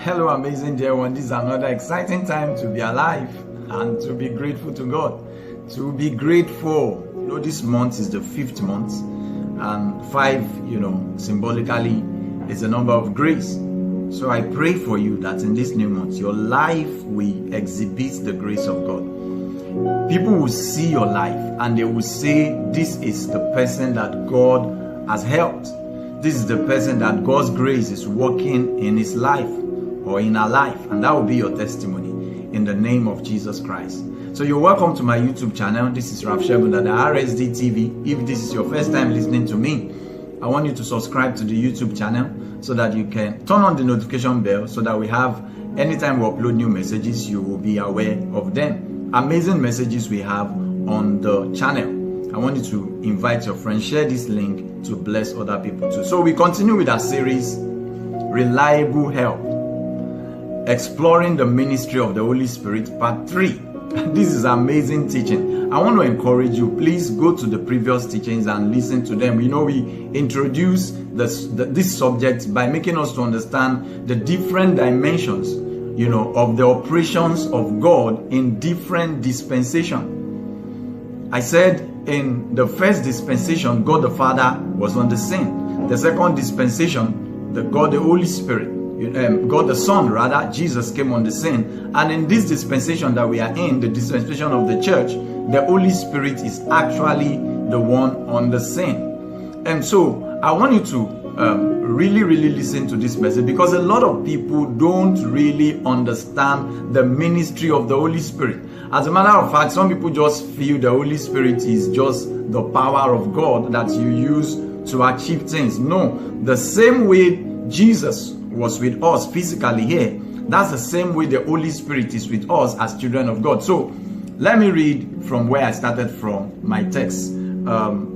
Hello, amazing dear one. This is another exciting time to be alive and to be grateful to God. To be grateful. You know, this month is the 5th month, and 5, symbolically is a number of grace. So I pray for you that in this new month, your life will exhibit the grace of God. People will see your life and they will say, this is the person that God has helped. This is the person that God's grace is working in his life or in our life, and that will be your testimony in the name of Jesus Christ. So you're welcome to my YouTube channel. This is Raf Shebunda, the RSD TV. If this is your first time listening to me, I want you to subscribe to the YouTube channel so that you can turn on the notification bell so that we have, anytime we upload new messages, you will be aware of them. Amazing messages we have on the channel. I want you to invite your friends, share this link to bless other people too. So we continue with our series, Reliable Help, Exploring the Ministry of the Holy Spirit, Part 3. This is amazing teaching. I want to encourage you, please go to the previous teachings and listen to them. We introduce this subject by making us to understand the different dimensions, of the operations of God in different dispensations. I said in the first dispensation, God the Father was on the scene. The second dispensation, God the Holy Spirit, God the Son, rather, Jesus came on the scene. And in this dispensation that we are in, the dispensation of the church, the Holy Spirit is actually the one on the scene. And so I want you to really listen to this message, because a lot of people don't really understand the ministry of the Holy Spirit. As a matter of fact, some people just feel the Holy Spirit is just the power of God that you use to achieve things. No, the same way Jesus was with us physically here, that's the same way the Holy Spirit is with us as children of God. So let me read from where I started from, my text.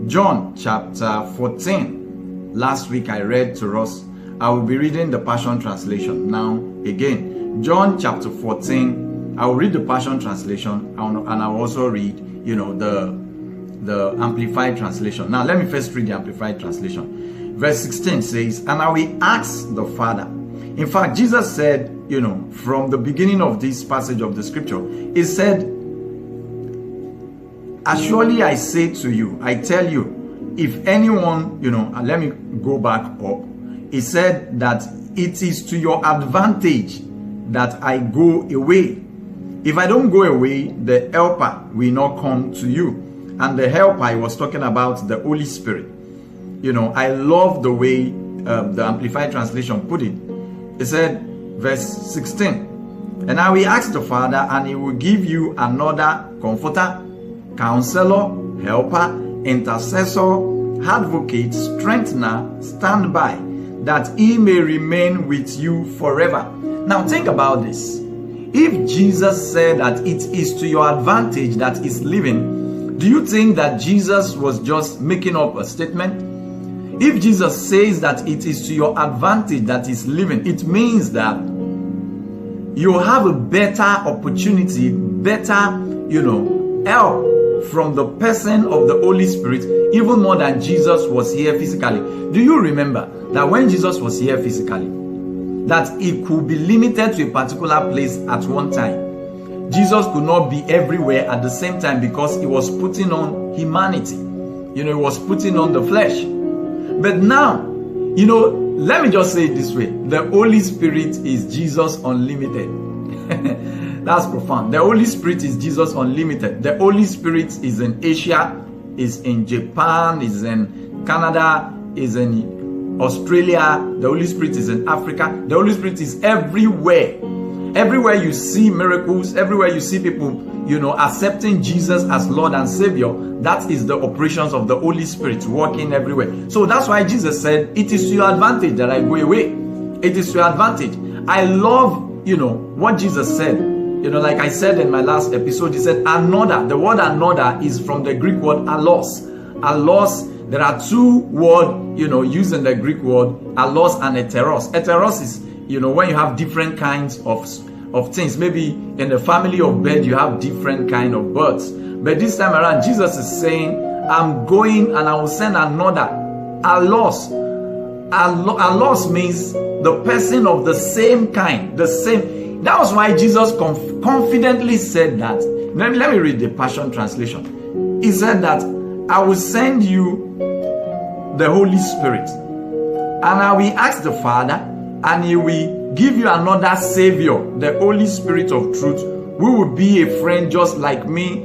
John chapter 14. Last week I read to us. I will be reading the Passion Translation now again. John chapter 14. I will read the Passion Translation, and I will also read, the Amplified Translation. Now let me first read the Amplified Translation. Verse 16 says, and I will ask the Father. In fact, Jesus said, from the beginning of this passage of the scripture, he said, as surely I say to you, I tell you, if anyone, let me go back up. He said that it is to your advantage that I go away. If I don't go away, the helper will not come to you. And the helper, I was talking about the Holy Spirit. I love the way the Amplified Translation put it. It said, verse 16, and I will ask the Father, and he will give you another comforter, counselor, helper, intercessor, advocate, strengthener, standby, that he may remain with you forever. Now think about this. If Jesus said that it is to your advantage that he's living, do you think that Jesus was just making up a statement? If Jesus says that it is to your advantage that he's living, it means that you have a better opportunity, better, help from the person of the Holy Spirit, even more than Jesus was here physically. Do you remember that when Jesus was here physically, that he could be limited to a particular place at one time? Jesus could not be everywhere at the same time because he was putting on humanity. He was putting on the flesh. But now, let me just say it this way. The Holy Spirit is Jesus Unlimited. That's profound. The Holy Spirit is Jesus Unlimited. The Holy Spirit is in Asia, is in Japan, is in Canada, is in Australia. The Holy Spirit is in Africa. The Holy Spirit is everywhere. Everywhere you see miracles, everywhere you see people, accepting Jesus as Lord and Savior, that is the operations of the Holy Spirit working everywhere. So that's why Jesus said, it is to your advantage that I go away. It is to your advantage. I love, what Jesus said. Like I said in my last episode, he said, another. The word another is from the Greek word allos. Allos, there are two words, used in the Greek word, allos and heteros. Heteros is, when you have different kinds of things. Maybe in the family of bird, you have different kind of birds. But this time around, Jesus is saying, I'm going and I will send another. Allos. Allos means the person of the same kind, the same. That was why Jesus confidently said that. Let me read the Passion Translation. He said that I will send you the Holy Spirit, and I will ask the Father, and He will give you another Savior, the Holy Spirit of truth, who will be a friend just like me,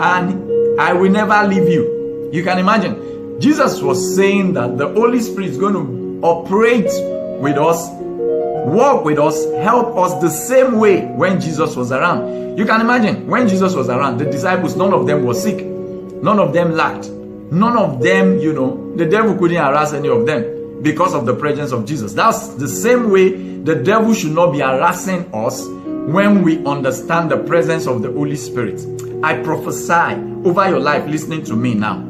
and I will never leave you. You can imagine, Jesus was saying that the Holy Spirit is going to operate with us, walk with us, help us the same way when Jesus was around. You can imagine, when Jesus was around, the disciples, none of them was sick. None of them lacked. None of them, the devil couldn't harass any of them because of the presence of Jesus. That's the same way the devil should not be harassing us when we understand the presence of the Holy Spirit. I prophesy over your life listening to me now.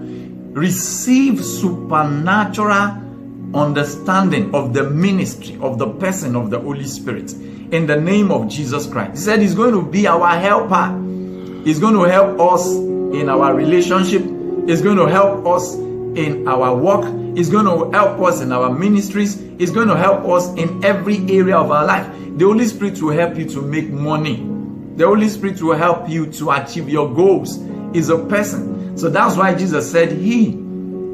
Receive supernatural understanding of the ministry of the person of the Holy Spirit in the name of Jesus Christ. He said He's going to be our helper. He's going to help us in our relationship. He's going to help us in our work. He's going to help us in our ministries. He's going to help us in every area of our life. The Holy Spirit will help you to make money. The Holy Spirit will help you to achieve your goals. He's a person. So that's why Jesus said He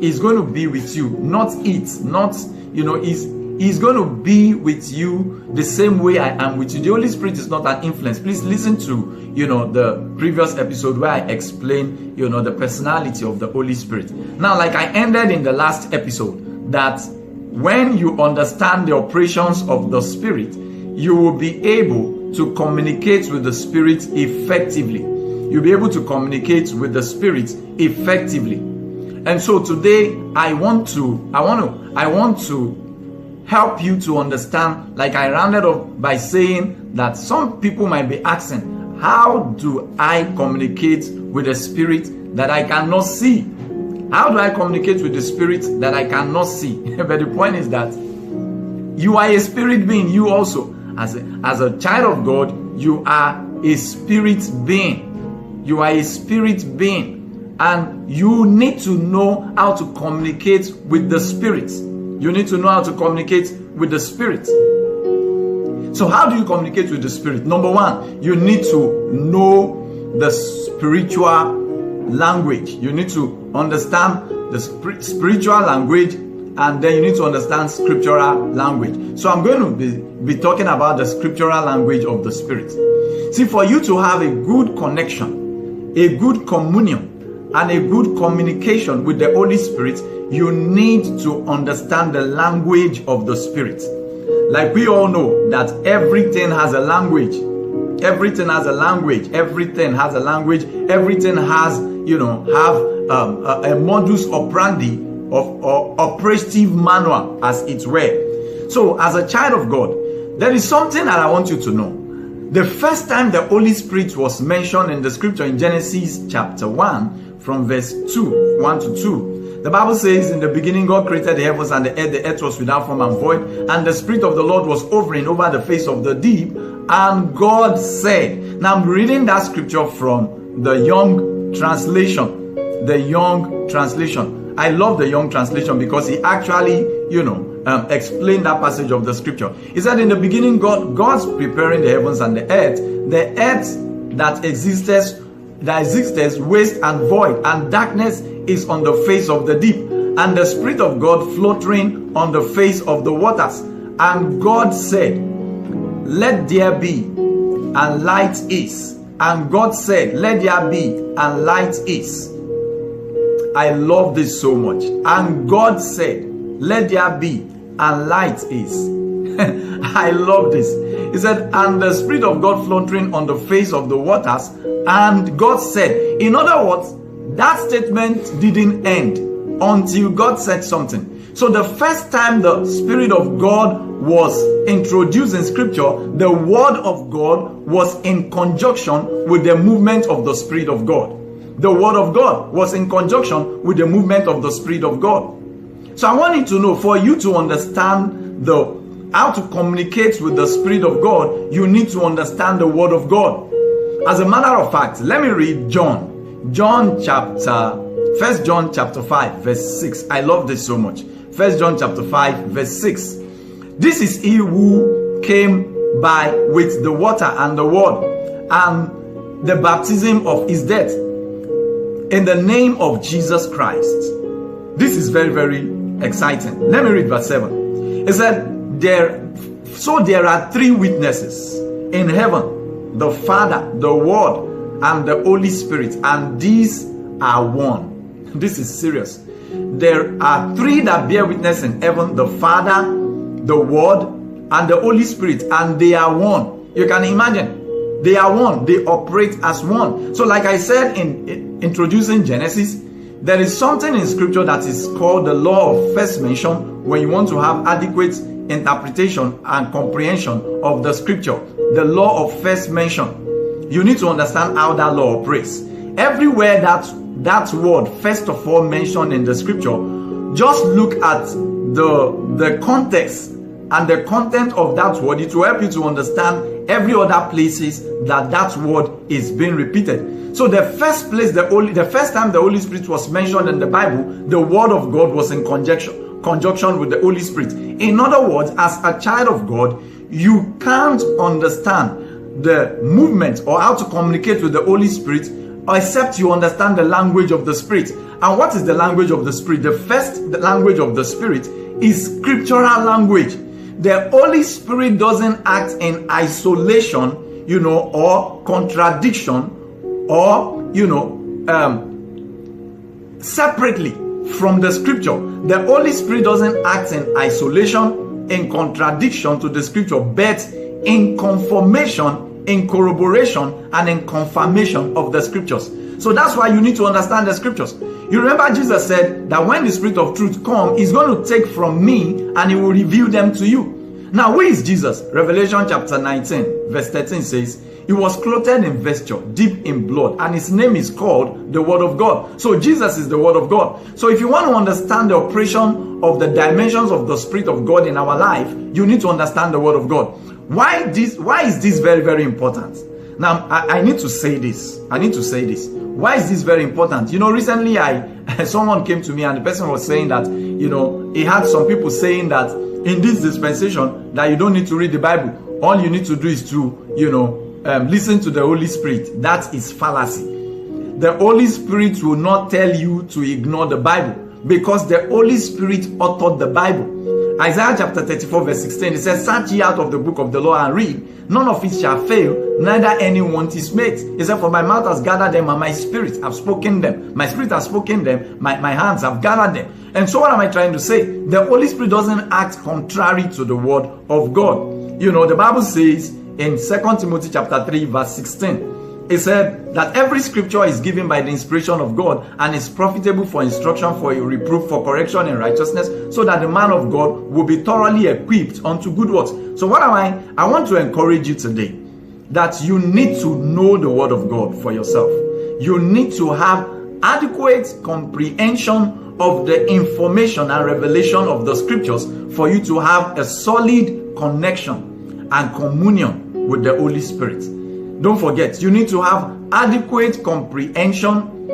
is going to be with you, not it, not, He's going to be with you the same way I am with you. The Holy Spirit is not an influence. Please listen to, the previous episode where I explained, the personality of the Holy Spirit. Now, like I ended in the last episode, that when you understand the operations of the Spirit, you will be able to communicate with the Spirit effectively. You'll be able to communicate with the Spirit effectively. And so today, I want to help you to understand, like I rounded up by saying that some people might be asking, how do I communicate with the Spirit that I cannot see? How do I communicate with the Spirit that I cannot see? But the point is that you are a spirit being. You also, as a child of God, you are a spirit being. You are a spirit being. And you need to know how to communicate with the Spirit. You need to know how to communicate with the Spirit. So how do you communicate with the Spirit? Number one, you need to know the spiritual language. You need to understand the spiritual language, and then you need to understand scriptural language. So I'm going to be talking about the scriptural language of the Spirit. See, for you to have a good connection, a good communion, and a good communication with the Holy Spirit, you need to understand the language of the Spirit. Like we all know that everything has a language. Everything has a language. Everything has a language. Everything has, a modus operandi of operative manual, as it were. So as a child of God, there is something that I want you to know. The first time the Holy Spirit was mentioned in the scripture in Genesis chapter 1, from verse 1 to 2. The Bible says, in the beginning God created the heavens and the earth was without form and void, and the Spirit of the Lord was hovering over the face of the deep, and God said. Now I'm reading that scripture from the Young translation. The Young translation. I love the Young translation because he actually, explained that passage of the scripture. He said, in the beginning God's preparing the heavens and the earth that exists waste and void, and darkness is on the face of the deep, and the Spirit of God floating on the face of the waters. And God said, let there be, and light is. And God said, let there be, and light is. I love this so much. And God said, let there be, and light is. I love this. He said, and the Spirit of God floating on the face of the waters, and God said. In other words, that statement didn't end until God said something. So the first time the Spirit of God was introduced in scripture, the Word of God was in conjunction with the movement of the Spirit of God. The Word of God was in conjunction with the movement of the Spirit of God. So I want you to know, for you to understand how to communicate with the Spirit of God, you need to understand the Word of God. As a matter of fact, let me read 1 John chapter 5, verse 6. I love this so much. 1 John chapter 5, verse 6. This is he who came by with the water and the word and the baptism of his death in the name of Jesus Christ. This is very, very exciting. Let me read verse 7. It said, there are 3 witnesses in heaven, the Father, the Word, and the Holy Spirit, and these are one. This is serious. There are 3 that bear witness in heaven, the Father, the Word, and the Holy Spirit, and they are one. You can imagine, they are one. They operate as one. So like I said in introducing Genesis, there is something in scripture that is called the law of first mention when you want to have adequate interpretation and comprehension of the scripture. The law of first mention. You need to understand how that law operates. Everywhere that word first of all mentioned in the scripture, just look at the context and the content of that word. It will help you to understand every other places that word is being repeated. So the first place, the first time the Holy Spirit was mentioned in the Bible, the word of God was in conjunction with the Holy Spirit. In other words, as a child of God, you can't understand the movement or how to communicate with the Holy Spirit except you understand the language of the Spirit. And what is the language of the Spirit? The first language of the Spirit is scriptural language. The Holy Spirit doesn't act in isolation, or contradiction, or separately from the scripture. The Holy Spirit doesn't act in isolation, in contradiction to the scripture, but in confirmation, in corroboration, and in confirmation of the scriptures. So that's why you need to understand the scriptures. You remember Jesus said that when the Spirit of truth comes, he's going to take from me and he will reveal them to you. Now, who is Jesus? Revelation chapter 19 verse 13 says, he was clothed in vesture, deep in blood, and his name is called the Word of God. So Jesus is the Word of God. So if you want to understand the operation of the dimensions of the Spirit of God in our life, you need to understand the Word of God. Why is this very, very important? Now, I need to say this. Why is this very important? Recently someone came to me and the person was saying that, he had some people saying that in this dispensation that you don't need to read the Bible. All you need to do is to, listen to the Holy Spirit. That is fallacy. The Holy Spirit will not tell you to ignore the Bible because the Holy Spirit authored the Bible. Isaiah chapter 34 verse 16, it says, search ye out of the book of the law and read, none of it shall fail, neither any want is made. He said, for my mouth has gathered them and my spirit have spoken them. My spirit has spoken them, my hands have gathered them. And so what am I trying to say? The Holy Spirit doesn't act contrary to the word of God. The Bible says in 2 Timothy chapter 3 verse 16, it said that every scripture is given by the inspiration of God and is profitable for instruction, for reproof, for correction in righteousness, so that the man of God will be thoroughly equipped unto good works. So what am I want to encourage you today that you need to know the word of God for yourself. You need to have adequate comprehension of the information and revelation of the scriptures for you to have a solid connection and communion with the Holy Spirit. Don't forget, you need to have adequate comprehension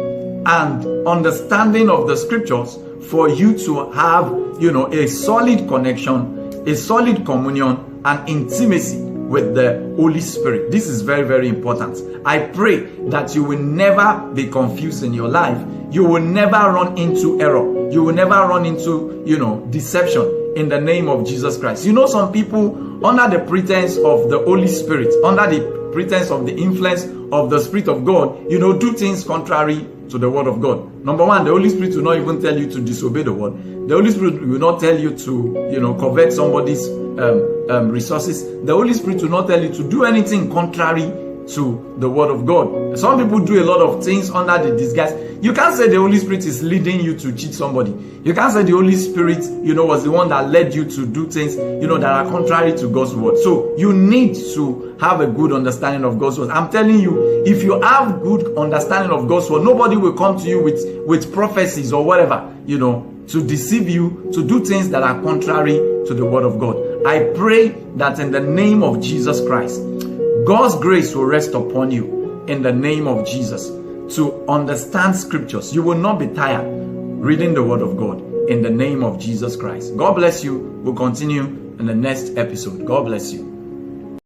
and understanding of the scriptures for you to have, a solid connection, a solid communion, and intimacy with the Holy Spirit. This is very, very important. I pray that you will never be confused in your life. You will never run into error. You will never run into, deception in the name of Jesus Christ. Some people, under the pretense of the Holy Spirit, under the pretense of the influence of the Spirit of God, do things contrary to the word of God. Number one, the Holy Spirit will not even tell you to disobey the word. The Holy Spirit will not tell you to, covet somebody's resources. The Holy Spirit will not tell you to do anything contrary to the word of God. Some people do a lot of things under the disguise. You can't say the Holy Spirit is leading you to cheat somebody. You can't say the Holy Spirit, was the one that led you to do things, that are contrary to God's word. So you need to have a good understanding of God's word. I'm telling you, if you have good understanding of God's word, nobody will come to you with prophecies or whatever, to deceive you, to do things that are contrary to the word of God. I pray that in the name of Jesus Christ, God's grace will rest upon you in the name of Jesus to understand scriptures. You will not be tired reading the word of God in the name of Jesus Christ. God bless you. We'll continue in the next episode. God bless you.